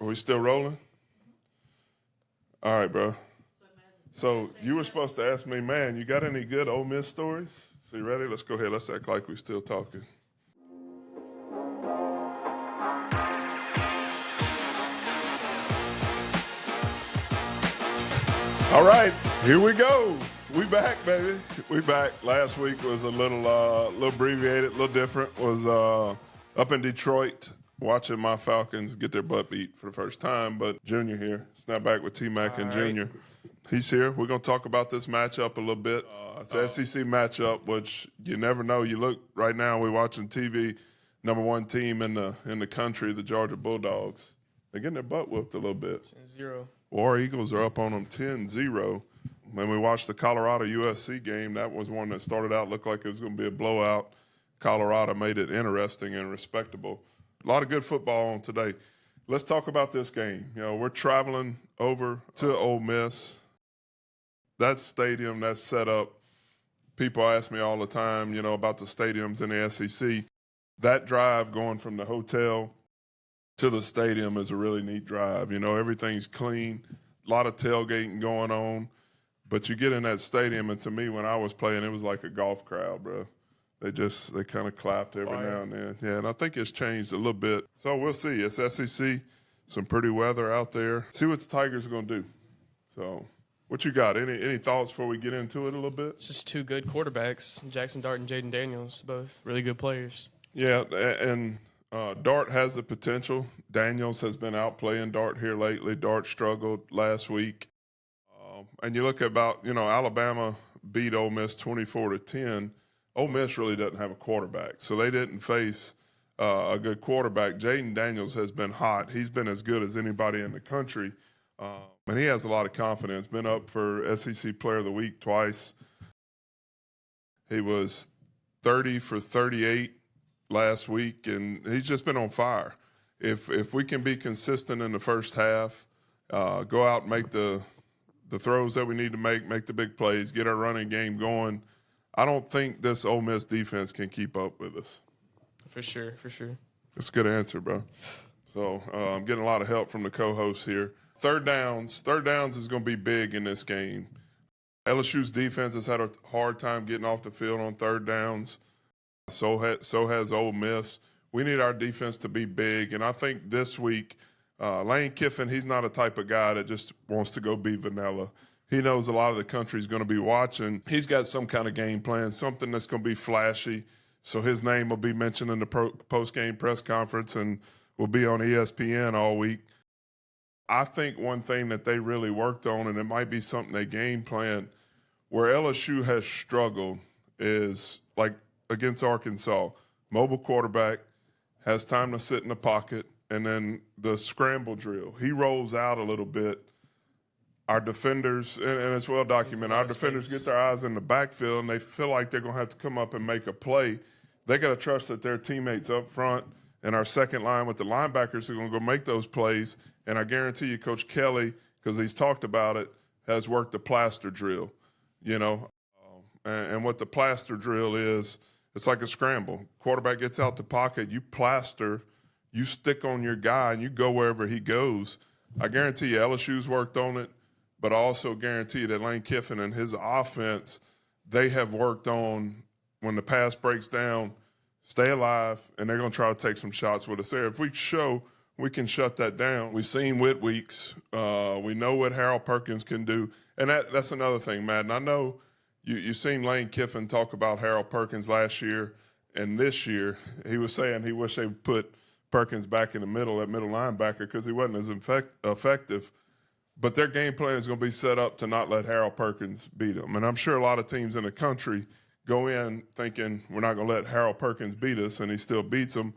Are we still rolling? All right, bro. So you were supposed to ask me, man, you got any good Ole Miss stories? So you ready? Let's go ahead. Let's act like we're still talking. All right, here we go. We back, baby. We back. Last week was a little abbreviated, a little different. Was up in Detroit watching my Falcons get their butt beat for the first time. But Junior here, snap back with T-Mac and Junior. He's here. We're going to talk about this matchup a little bit. It's an SEC matchup, which you never know. You look right now, we're watching TV, number one team in the country, the Georgia Bulldogs. They're getting their butt whooped a little bit. 10-0. War Eagles are up on them 10-0. When we watched the Colorado-USC game, that was one that started out, looked like it was going to be a blowout. Colorado made it interesting and respectable. A lot of good football on today. Let's talk about this game. You know, we're traveling over to Ole Miss. That stadium that's set up, people ask me all the time, you know, about the stadiums in the SEC. That drive going from the hotel to the stadium is a really neat drive. You know, everything's clean, a lot of tailgating going on. But you get in that stadium, and to me, when I was playing, it was like a golf crowd, bro. They kind of clapped every now and then. Yeah, and I think it's changed a little bit. So we'll see. It's SEC, some pretty weather out there. See what the Tigers are going to do. So what you got? Any thoughts before we get into it a little bit? It's just two good quarterbacks, Jackson Dart and Jaden Daniels, both really good players. Yeah, and Dart has the potential. Daniels has been out playing Dart here lately. Dart struggled last week. And you look about, you know, Alabama beat Ole Miss 24-10. Ole Miss really doesn't have a quarterback, so they didn't face a good quarterback. Jaden Daniels has been hot. He's been as good as anybody in the country, and he has a lot of confidence. Been up for SEC Player of the Week twice. He was 30 for 38 last week, and he's just been on fire. If we can be consistent in the first half, go out and make the throws that we need to make the big plays, get our running game going, I don't think this Ole Miss defense can keep up with us. For sure. That's a good answer, bro. So I'm getting a lot of help from the co-hosts here. Third downs is going to be big in this game. LSU's defense has had a hard time getting off the field on third downs. So has Ole Miss. We need our defense to be big, and I think this week Lane Kiffin, he's not a type of guy that just wants to go be vanilla. He knows a lot of the country is going to be watching. He's got some kind of game plan, something that's going to be flashy. So his name will be mentioned in the post-game press conference and will be on ESPN all week. I think one thing that they really worked on, and it might be something they game plan, where LSU has struggled is like against Arkansas. Mobile quarterback has time to sit in the pocket, and then the scramble drill. He rolls out a little bit. Our defenders, and it's well documented, our defenders get their eyes in the backfield, and they feel like they're going to have to come up and make a play. They got to trust that their teammates up front and our second line with the linebackers are going to go make those plays. And I guarantee you, Coach Kelly, because he's talked about it, has worked the plaster drill, you know. And what the plaster drill is, it's like a scramble. Quarterback gets out the pocket, you plaster, you stick on your guy, and you go wherever he goes. I guarantee you LSU's worked on it, but I also guarantee you that Lane Kiffin and his offense, they have worked on when the pass breaks down, stay alive, and they're going to try to take some shots with us there. If we show we can shut that down. We've seen Whit Weeks. We know what Harold Perkins can do. And that's another thing, Matt. And I know you've seen Lane Kiffin talk about Harold Perkins last year and this year. He was saying he wished they would put Perkins back in the middle, at middle linebacker, because he wasn't as effective. But their game plan is going to be set up to not let Harold Perkins beat them. And I'm sure a lot of teams in the country go in thinking we're not going to let Harold Perkins beat us, and he still beats them.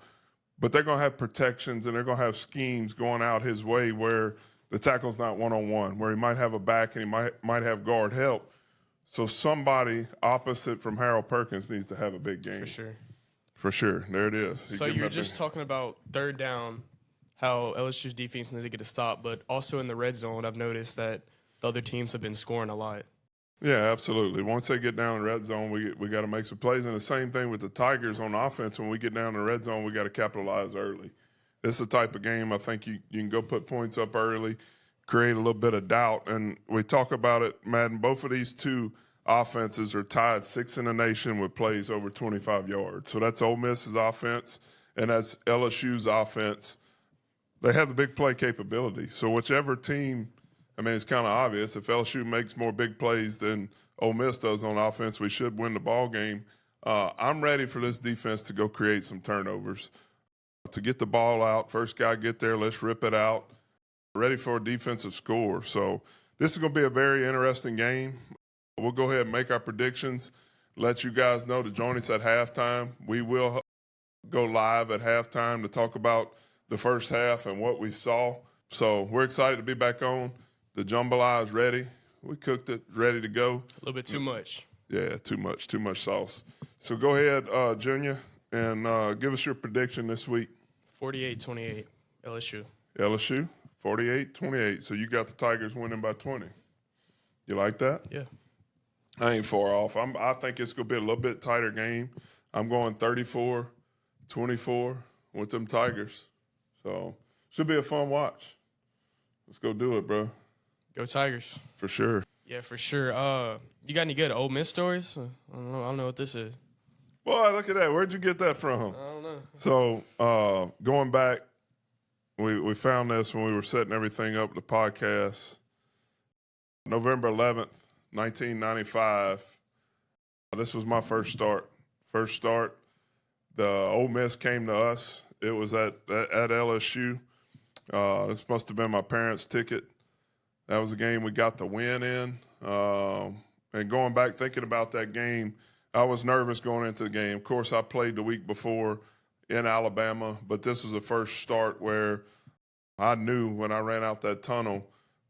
But they're going to have protections, and they're going to have schemes going out his way where the tackle's not one-on-one, where he might have a back and he might have guard help. So somebody opposite from Harold Perkins needs to have a big game. For sure. There it is. So you're just talking about third down, how LSU's defense needed to get a stop, but also in the red zone, I've noticed that the other teams have been scoring a lot. Yeah, absolutely. Once they get down in the red zone, we got to make some plays. And the same thing with the Tigers on offense. When we get down in the red zone, we got to capitalize early. It's the type of game I think you can go put points up early, create a little bit of doubt. And we talk about it, Madden, both of these two offenses are tied 6th in the nation with plays over 25 yards. So that's Ole Miss's offense, and that's LSU's offense. They have the big play capability. So whichever team, I mean, it's kind of obvious. If LSU makes more big plays than Ole Miss does on offense, we should win the ball game. I'm ready for this defense to go create some turnovers, to get the ball out. First guy get there, let's rip it out. Ready for a defensive score. So this is going to be a very interesting game. We'll go ahead and make our predictions, let you guys know to join us at halftime. We will go live at halftime to talk about the first half and what we saw. So we're excited to be back on. The jambalaya is ready. We cooked it, ready to go. A little bit too much. Yeah, too much sauce. So go ahead, Junior, and give us your prediction this week. 48-28, LSU. LSU, 48-28. So you got the Tigers winning by 20. You like that? Yeah. I ain't far off. I think it's going to be a little bit tighter game. I'm going 34-24 with them Tigers. So should be a fun watch. Let's go do it, bro. Go Tigers. For sure. Yeah, for sure. You got any good Ole Miss stories? I don't know what this is. Boy, look at that. Where'd you get that from? I don't know. So going back, we found this when we were setting everything up, the podcast. November 11th, 1995. This was my first start. The Ole Miss came to us. It was at LSU. This must have been my parents' ticket. That was a game we got the win in. And going back, thinking about that game, I was nervous going into the game. Of course, I played the week before in Alabama, but this was the first start where I knew when I ran out that tunnel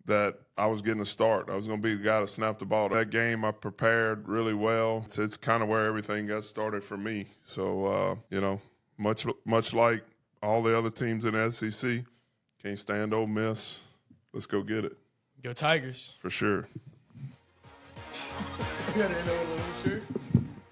that I was getting a start. I was going to be the guy to snap the ball. That game, I prepared really well. It's kind of where everything got started for me. So, much like all the other teams in the SEC, can't stand Ole Miss. Let's go get it. Go Tigers. For sure. You got to know, sure.